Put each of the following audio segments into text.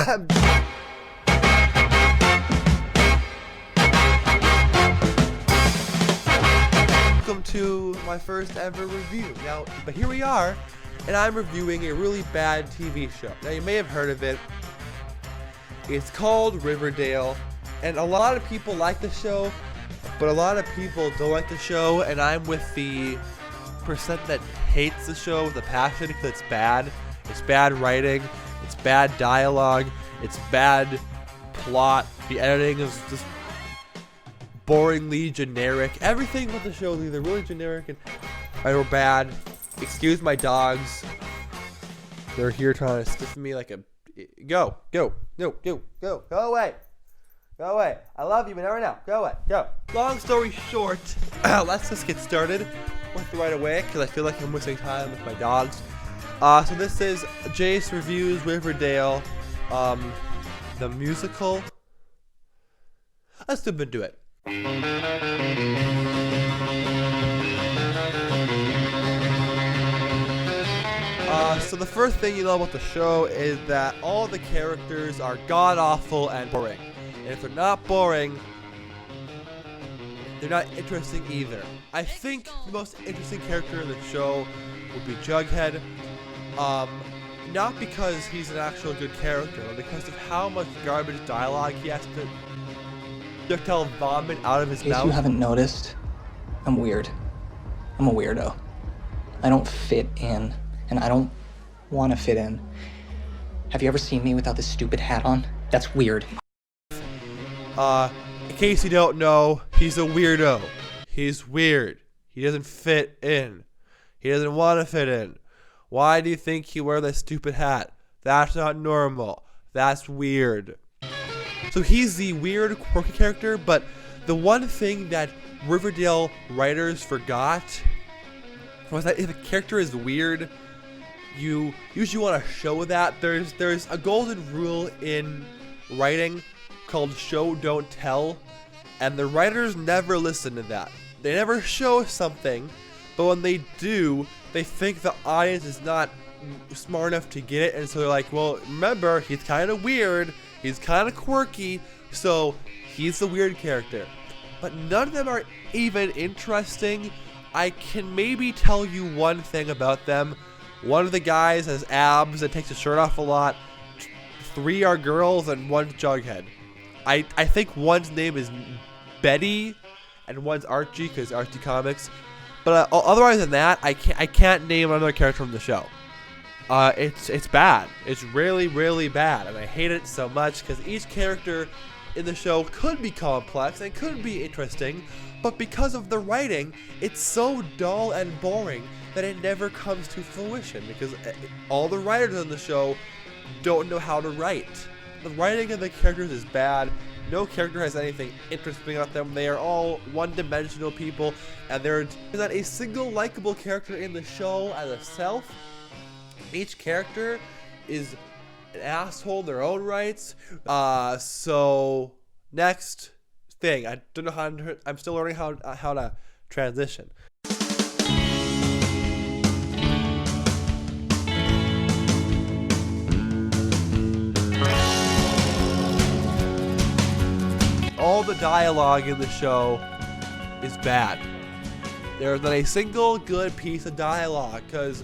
Welcome to my first ever review. Now, but here we are, and I'm reviewing a really bad TV show. Now, you may have heard of it. It's called Riverdale, and a lot of people like the show, but a lot of people don't like the show, and I'm with the percent that hates the show with a passion because it's bad. It's bad writing, it's bad dialogue, it's bad plot, the editing is just boringly generic. Everything with the show is either really generic or bad. Excuse my dogs. They're here trying to sniff me like a... Go away. Go away. I love you, but never now. Go away. Go. Long story short, let's just get started with right away because I feel like I'm wasting time with my dogs. So this is Jace Reviews Riverdale, the musical. Let's jump into it. So the first thing you know about the show is that all the characters are god-awful and boring. And if they're not boring, they're not interesting either. I think the most interesting character in the show would be Jughead. Not because he's an actual good character, but because of how much garbage dialogue he has to tell vomit out of his mouth. In case you haven't noticed, I'm weird. I'm a weirdo. I don't fit in, and I don't want to fit in. Have you ever seen me without this stupid hat on? That's weird. In case you don't know, he's a weirdo. He's weird. He doesn't fit in. He doesn't want to fit in. Why do you think he wears that stupid hat? That's not normal. That's weird. So he's the weird, quirky character, but the one thing that Riverdale writers forgot was that if a character is weird, you usually want to show that. There's a golden rule in writing called show don't tell, and the writers never listen to that. They never show something, but when they do, they think the audience is not smart enough to get it, and so they're like, well, remember, he's kind of weird, he's kind of quirky, so he's the weird character. But none of them are even interesting. I can maybe tell you one thing about them. One of the guys has abs and takes his shirt off a lot. 3 are girls and 1's Jughead. I think one's name is Betty and one's Archie because Archie Comics. But otherwise than that, I can't name another character from the show. It's bad. It's really, really bad, and I hate it so much because each character in the show could be complex and could be interesting, but because of the writing, it's so dull and boring that it never comes to fruition because all the writers on the show don't know how to write. The writing of the characters is bad. No character has anything interesting about them. They are all one-dimensional people, and there's not a single likable character in the show as a self. Each character is an asshole in their own rights. So next thing, I don't know how to, I'm still learning how to transition. All the dialogue in the show is bad. There's not a single good piece of dialogue because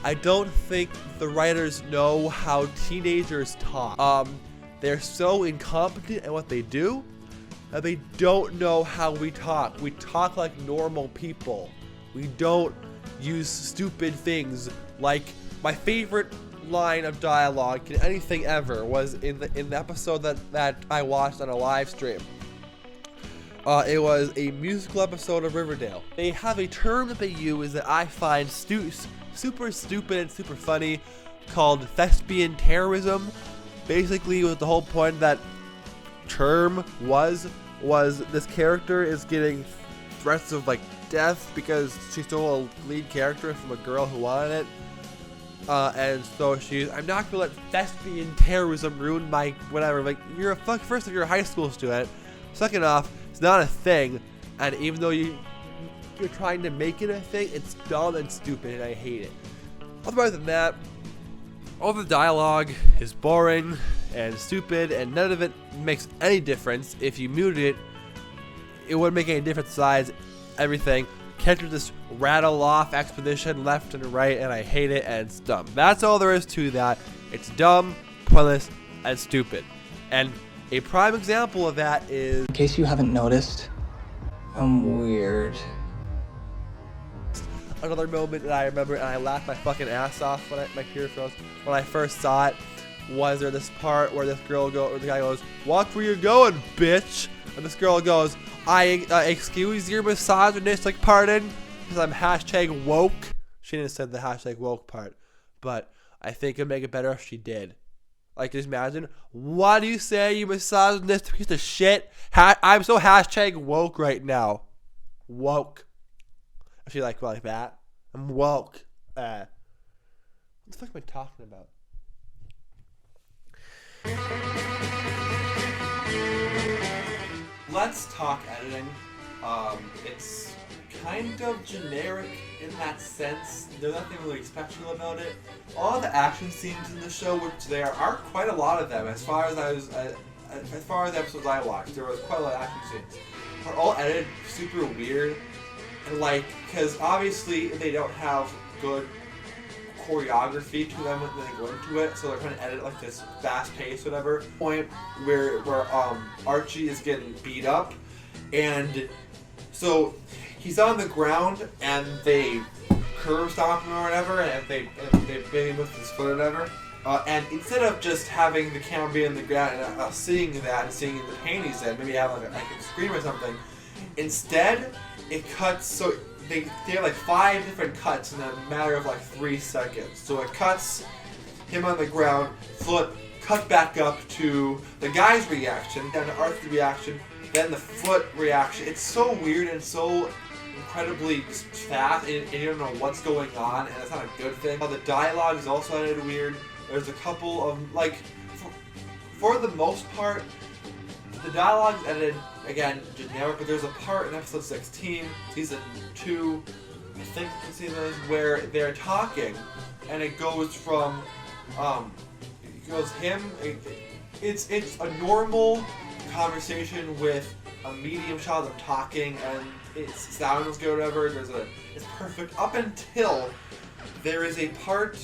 I don't think the writers know how teenagers talk. They're so incompetent at what they do that they don't know how we talk. We talk like normal people. We don't use stupid things. Like my favorite line of dialogue in anything ever was in the episode that I watched on a live stream. It was a musical episode of Riverdale. They have a term that they use that I find super stupid and super funny called thespian terrorism. Basically, what the whole point of that term was this character is getting threats of like death because she stole a lead character from a girl who wanted it. And so I'm not gonna let thespian terrorism ruin my whatever. Like, first of all, you're a high school student. Second off, it's not a thing. And even though you're trying to make it a thing, it's dumb and stupid, and I hate it. Otherwise than that, all the dialogue is boring. and stupid, and none of it makes any difference. If you muted it, it wouldn't make any difference besides everything. Characters just rattle off exposition left and right, and I hate it, and it's dumb. That's all there is to that. It's dumb, pointless, and stupid. And a prime example of that is... In case you haven't noticed, I'm weird. Another moment that I remember, and I laughed my fucking ass off when my ear froze. When I first saw it, was there this part where the guy goes, "Walk where you're going, bitch," and this girl goes, "I excuse your misogynistic pardon, because I'm hashtag woke." She didn't say the hashtag woke part, but I think it'd make it better if she did. Like, just imagine, "What do you say, you misogynistic piece of shit? I'm so hashtag woke right now. Woke." If you like that, I'm woke. What the fuck am I talking about? Let's talk editing. It's kind of generic in that sense. There's nothing really special about it. All the action scenes in the show, which there are quite a lot of them, as far as the episodes I watched, there was quite a lot of action scenes, are all edited super weird. And like, because obviously they don't have good choreography to them when they go into it, so they're trying to edit like this fast pace, whatever. Point where Archie is getting beat up, and so he's on the ground, and they curb stomp him or whatever, and they beat him with his foot or whatever. And instead of just having the camera be on the ground and seeing that and seeing the pain he's in, maybe have like a scream or something, instead it cuts, so they have like 5 different cuts in a matter of like 3 seconds. So it cuts him on the ground, foot, cut back up to the guy's reaction, then to Arthur's reaction, then the foot reaction. It's so weird and so incredibly fast, and you don't know what's going on, and it's not a good thing. The dialogue is also edited weird. There's a couple of, like, for the most part, the dialogue is edited, again, generic, but there's a part in episode 16, season 2, I think the season is, where they're talking, and it goes from, it's a normal conversation with a medium shot of them talking, and its sound is good or whatever, it's perfect, up until there is a part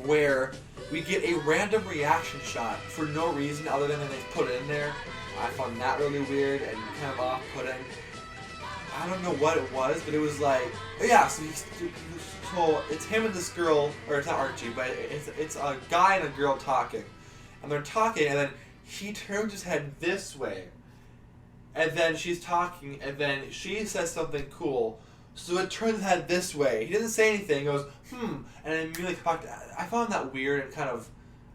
where we get a random reaction shot for no reason other than they put it in there. I found that really weird and kind of off-putting. I don't know what it was, but it was like, yeah, so it's him and this girl, or it's not Archie, but it's a guy and a girl talking. And they're talking, and then he turns his head this way. And then she's talking, and then she says something cool. So it turns his head this way. He doesn't say anything. He goes, and then immediately back to, I found that weird and kind of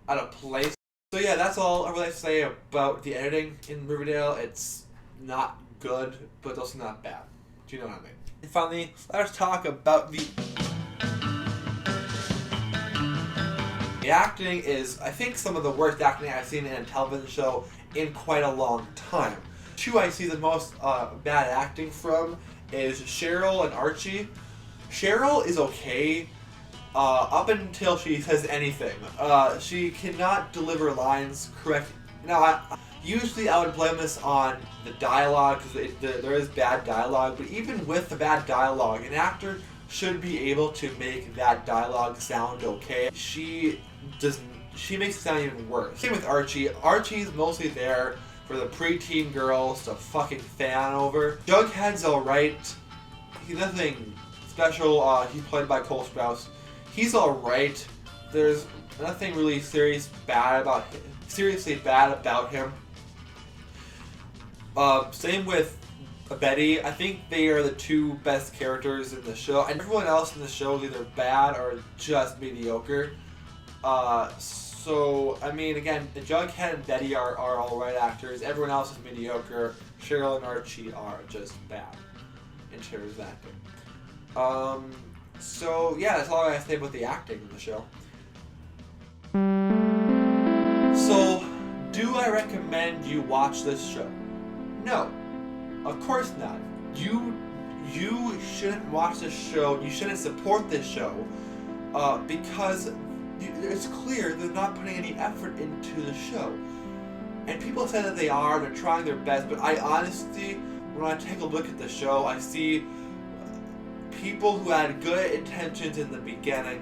out of place. So yeah, that's all I really have to say about the editing in Riverdale. It's not good, but it's also not bad. Do you know what I mean? And finally, let's talk about the acting is, I think, some of the worst acting I've seen in a television show in quite a long time. Two I see the most bad acting from is Cheryl and Archie. Cheryl is okay up until she says anything. She cannot deliver lines correctly. Now, usually I would blame this on the dialogue, because there is bad dialogue, but even with the bad dialogue, an actor should be able to make that dialogue sound okay. She makes it sound even worse. Same with Archie. Archie's mostly there for the preteen girls to fucking fan over. Jughead's alright. He's nothing special. He's played by Cole Sprouse. He's alright. There's nothing really seriously bad about him. Same with Betty. I think they are the 2 best characters in the show, and everyone else in the show is either bad or just mediocre. So, I mean, again, Jughead and Betty are alright actors. Everyone else is mediocre. Cheryl and Archie are just bad in terms of acting. So, yeah, that's all I have to say about the acting in the show. So, do I recommend you watch this show? No. Of course not. You shouldn't watch this show. You shouldn't support this show because it's clear they're not putting any effort into the show. And people say that they are, they're trying their best, but I honestly, when I take a look at the show, I see people who had good intentions in the beginning,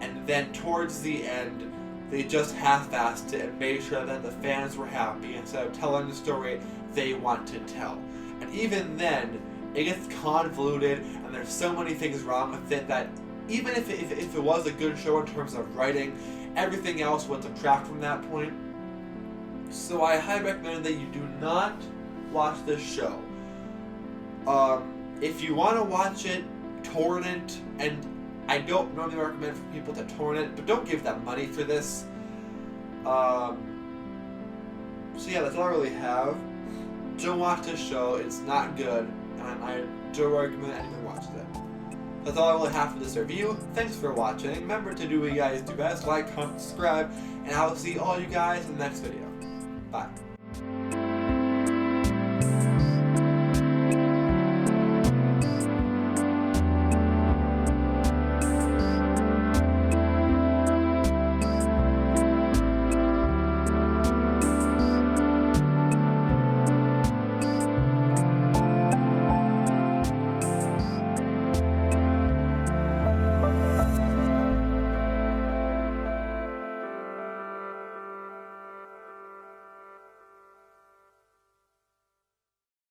and then towards the end, they just half-assed it and made sure that the fans were happy instead of telling the story they want to tell. And even then, it gets convoluted, and there's so many things wrong with it that even if it was a good show in terms of writing, everything else would subtract from that point. So I highly recommend that you do not watch this show. If you want to watch it, torrent it, and I don't normally recommend for people to torrent it, but don't give them money for this. So yeah, that's all I really have. Don't watch this show, it's not good, and I don't recommend anyone watches it. That's all I really have for this review. Thanks for watching. Remember to do what you guys do best, like, comment, subscribe, and I will see all you guys in the next video. Bye.